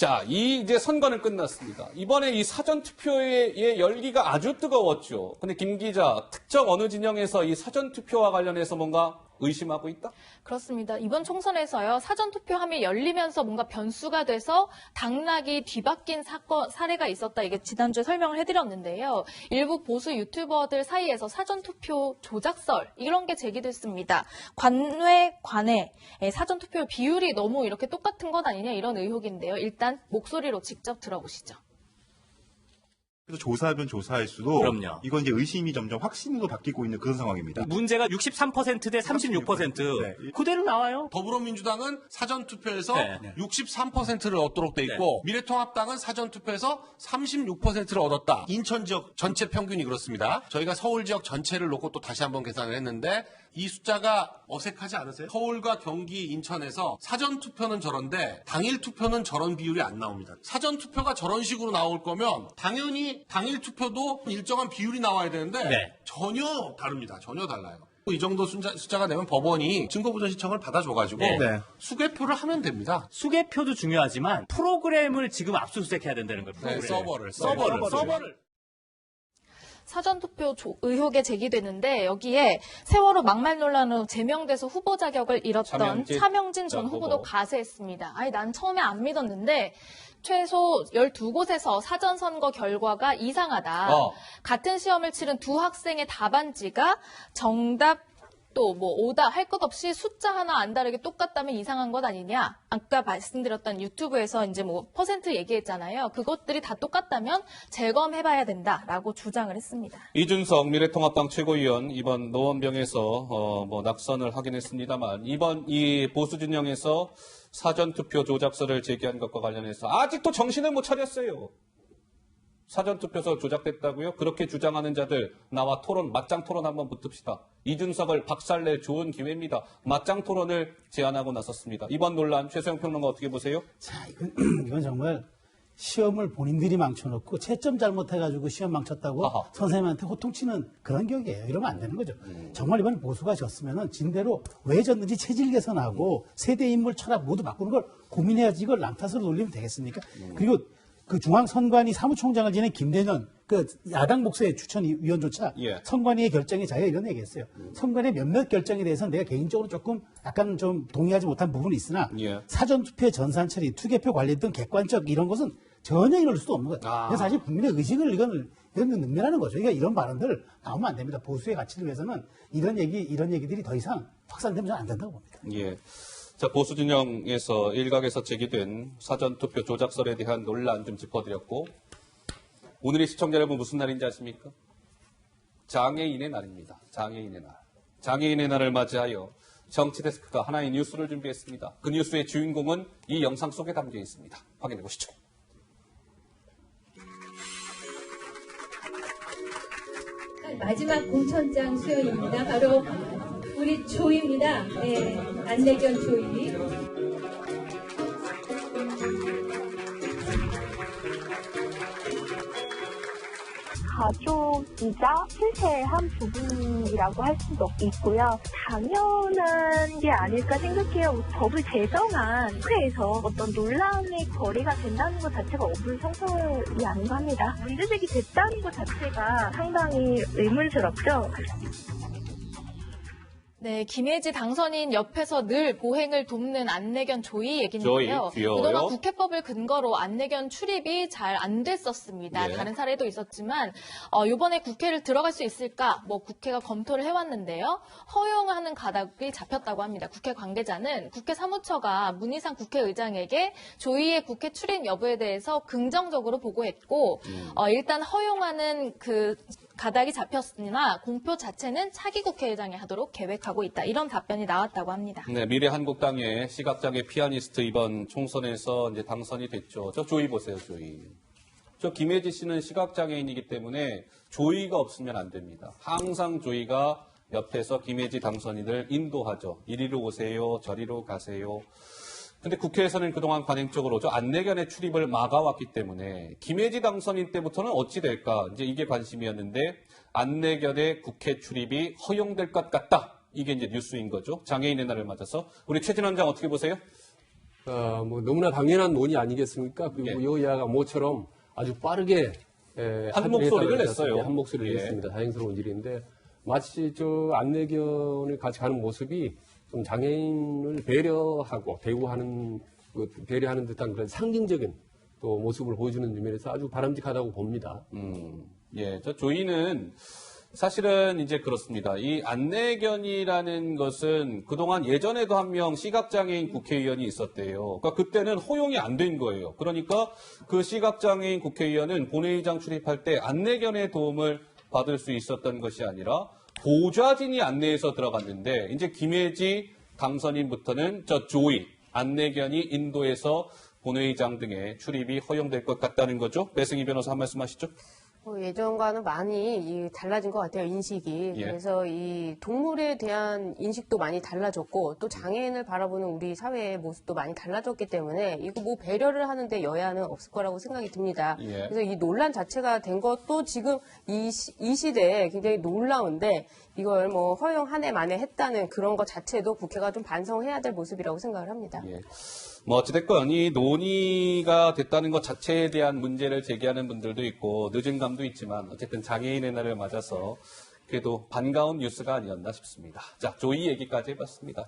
자, 이제 선거는 끝났습니다. 이번에 이 사전투표의 열기가 아주 뜨거웠죠. 근데 김 기자, 특정 어느 진영에서 이 사전투표와 관련해서 뭔가 의심하고 있다? 그렇습니다. 이번 총선에서요, 사전투표함이 열리면서 뭔가 변수가 돼서 당락이 뒤바뀐 사례가 있었다. 이게 지난주에 설명을 해드렸는데요. 일부 보수 유튜버들 사이에서 사전투표 조작설, 이런 게 제기됐습니다. 관외 사전투표 비율이 너무 이렇게 똑같은 것 아니냐, 이런 의혹인데요. 일단 목소리로 직접 들어보시죠. 그래서 조사하면 조사할수록 그럼요. 이건 이제 의심이 점점 확신으로 바뀌고 있는 그런 상황입니다. 문제가 63% 대 36%. 네. 그대로 나와요. 더불어민주당은 사전투표에서 네. 63%를 얻도록 돼 있고 미래통합당은 사전투표에서 36%를 얻었다. 인천 지역 전체 평균이 그렇습니다. 저희가 서울 지역 전체를 놓고 또 다시 한번 계산을 했는데 이 숫자가 어색하지 않으세요? 서울과 경기, 인천에서 사전투표는 저런데 당일투표는 저런 비율이 안 나옵니다. 사전투표가 저런 식으로 나올 거면 당연히 당일투표도 일정한 비율이 나와야 되는데 네. 전혀 다릅니다. 전혀 달라요. 이 정도 숫자가 되면 법원이 증거부전 신청을 받아줘가지고 네. 수개표를 하면 됩니다. 수개표도 중요하지만 프로그램을 지금 압수수색해야 된다는 거예요. 네, 프로그램. 서버를. 서버를. 사전투표 의혹에 제기되는데 여기에 세월호 막말 논란으로 제명돼서 후보 자격을 잃었던 차명진 전 후보도 가세했습니다. 아니, 난 처음에 안 믿었는데 최소 12곳에서 사전선거 결과가 이상하다. 같은 시험을 치른 두 학생의 답안지가 정답 또 뭐 오답 할 것 없이 숫자 하나 안 다르게 똑같다면 이상한 것 아니냐. 아까 말씀드렸던 유튜브에서 이제 뭐 퍼센트 얘기했잖아요. 그것들이 다 똑같다면 재검해봐야 된다라고 주장을 했습니다. 이준석 미래통합당 최고위원 이번 노원병에서 낙선을 하긴 했습니다만 이번 이 보수 진영에서 사전투표 조작설을 제기한 것과 관련해서 아직도 정신을 못 차렸어요. 사전투표서 조작됐다고요? 그렇게 주장하는 자들 나와 맞짱 토론 한번 붙읍시다. 이준석을 박살낼 좋은 기회입니다. 맞짱 토론을 제안하고 나섰습니다. 이번 논란 최소영 평론가 어떻게 보세요? 자, 이건 정말 시험을 본인들이 망쳐놓고 채점 잘못해가지고 시험 망쳤다고 선생님한테 호통치는 그런 격이에요. 이러면 안 되는 거죠. 정말 이번에 보수가 졌으면은 진대로 왜 졌는지 체질 개선하고 세대 인물 철학 모두 바꾸는 걸 고민해야지 이걸 남 탓으로 돌리면 되겠습니까? 그리고 그 중앙선관위 사무총장을 지낸 김대년 그 야당 목소의 추천위원조차 선관위의 결정에 자기가 이런 얘기했어요. 선관위의 몇몇 결정에 대해서는 내가 개인적으로 조금 약간 좀 동의하지 못한 부분이 있으나 사전투표 전산 처리, 투개표 관리 등 객관적 이런 것은 전혀 이럴 수도 없는 거예요. 그래서 사실 국민의 의식을 이건 능멸하는 거죠. 그러니까 이런 발언들 나오면 안 됩니다. 보수의 가치를 위해서는 이런 얘기들이 더 이상 확산되면 전 안 된다고 봅니다. 예. 자, 보수 진영에서 일각에서 제기된 사전투표 조작설에 대한 논란 좀 짚어드렸고 오늘의 시청자 여러분 무슨 날인지 아십니까? 장애인의 날입니다. 장애인의 날. 장애인의 날을 맞이하여 정치데스크가 하나의 뉴스를 준비했습니다. 그 뉴스의 주인공은 이 영상 속에 담겨 있습니다. 확인해 보시죠. 마지막 공천장 수여입니다. 바로 우리 조이입니다. 네, 안내견 조이. 가족이자 실체한 부분이라고 할 수도 있고요. 당연한 게 아닐까 생각해요. 법을 제정한 국회에서 어떤 논란의 거리가 된다는 것 자체가 어불성설이 아닌가 합니다. 문제제기 됐다는 것 자체가 상당히 의문스럽죠. 네, 김혜지 당선인 옆에서 늘 보행을 돕는 안내견 조이 얘기인데요. 그동안 국회법을 근거로 안내견 출입이 잘 안 됐었습니다. 다른 사례도 있었지만 이번에 국회를 들어갈 수 있을까? 국회가 검토를 해왔는데요. 허용하는 가닥이 잡혔다고 합니다. 국회 관계자는 국회 사무처가 문희상 국회의장에게 조이의 국회 출입 여부에 대해서 긍정적으로 보고했고 일단 허용하는 그 가닥이 잡혔으나 공표 자체는 차기 국회의장이 하도록 계획하고 있다. 이런 답변이 나왔다고 합니다. 네, 미래한국당의 시각장애 피아니스트 이번 총선에서 이제 당선이 됐죠. 저 조이 보세요, 조이. 저 김혜지 씨는 시각장애인이기 때문에 조이가 없으면 안 됩니다. 항상 조이가 옆에서 김혜지 당선인을 인도하죠. 이리로 오세요, 저리로 가세요. 근데 국회에서는 그동안 관행적으로 저 안내견의 출입을 막아왔기 때문에 김혜지 당선인 때부터는 어찌 될까? 이제 이게 관심이었는데 안내견의 국회 출입이 허용될 것 같다. 이게 이제 뉴스인 거죠. 장애인의 날을 맞아서. 우리 최진원 장 어떻게 보세요? 뭐 너무나 당연한 논의 아니겠습니까? 그리고 여야가 모처럼 아주 빠르게 한 목소리를 냈어요. 한 목소리를 냈습니다. 다행스러운 일인데 마치 저 안내견을 같이 가는 모습이 좀 장애인을 배려하고 대우하는 배려하는 듯한 그런 상징적인 또 모습을 보여주는 면에서 아주 바람직하다고 봅니다. 저 조이는 사실은 이제 그렇습니다. 이 안내견이라는 것은 그동안 예전에도 한 명 시각장애인 국회의원이 있었대요. 그러니까 그때는 허용이 안 된 거예요. 그러니까 그 시각장애인 국회의원은 본회의장 출입할 때 안내견의 도움을 받을 수 있었던 것이 아니라 보좌진이 안내해서 들어갔는데 이제 김혜지 당선인부터는 저 조이 안내견이 인도해서 본회의장 등의 출입이 허용될 것 같다는 거죠. 배승희 변호사 한 말씀 하시죠. 예전과는 많이 달라진 것 같아요, 인식이. 그래서 이 동물에 대한 인식도 많이 달라졌고, 또 장애인을 바라보는 우리 사회의 모습도 많이 달라졌기 때문에, 이거 뭐 배려를 하는데 여야는 없을 거라고 생각이 듭니다. 그래서 이 논란 자체가 된 것도 지금 이 시대에 굉장히 놀라운데, 이걸 뭐 허용 한 해 만에 했다는 그런 것 자체도 국회가 좀 반성해야 될 모습이라고 생각을 합니다. 뭐 어찌됐건 이 논의가 됐다는 것 자체에 대한 문제를 제기하는 분들도 있고 늦은 감도 있지만 어쨌든 장애인의 날을 맞아서 그래도 반가운 뉴스가 아니었나 싶습니다. 자, 조이 얘기까지 해봤습니다.